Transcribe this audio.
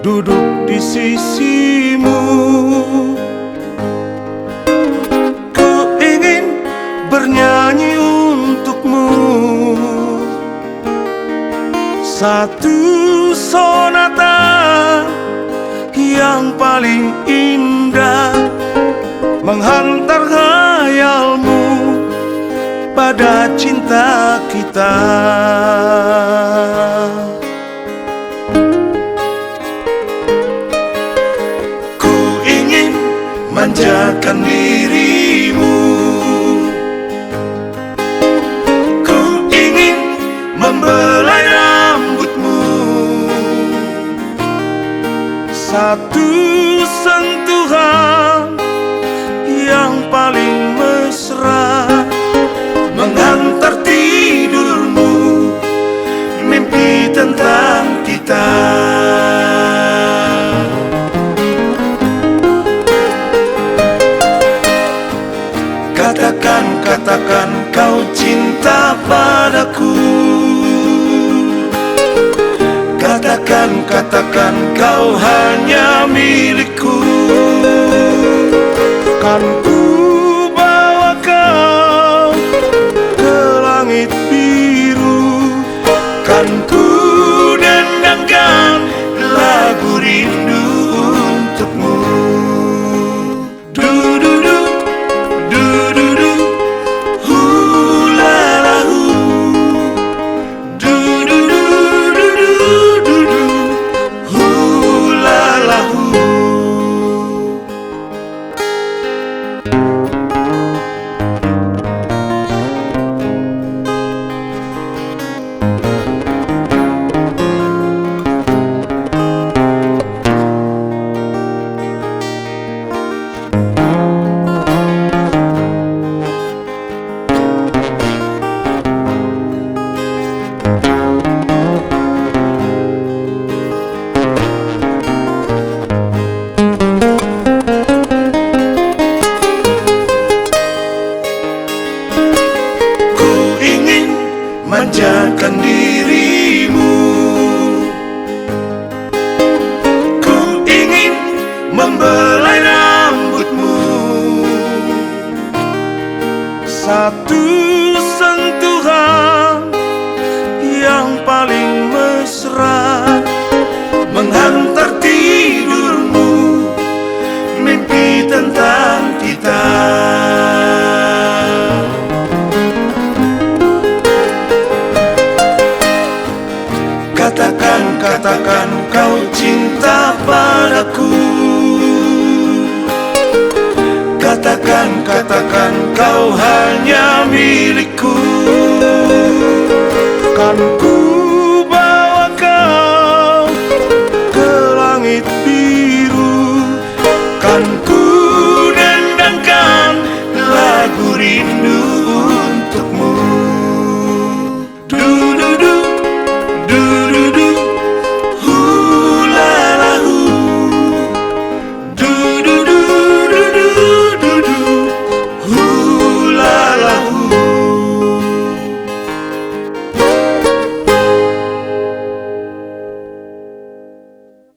duduk di sisimu. Ku ingin bernyanyi untukmu satu sonata yang paling indah, menghantar khayalmu pada cinta kita. Ku ingin manjakan dirimu, ku ingin membelai rambutmu, satu sentuhan yang paling mesra, menghantar tidurmu, mimpi tentang kita. Katakan, katakan kau cinta padaku. Katakan, katakan kau hanya milikku. Kan ku bawa kau ke langit biru, kan ku dendangkan lagu rindu untukmu. Du-du-du, du-du-du, hu-la-la-hu. Du-du-du, du-du-du-du, hu-la-la-hu. Manjakan dirimu, ku ingin membelai rambutmu, satu sentuhan yang paling mesra, menghantar tidurmu, mimpi tentang kita. Katakan, katakan kau cinta padaku. Katakan, katakan kau hanya milikku. Kan ku bawa kau ke langit biru, kan ku dendangkan lagu rindu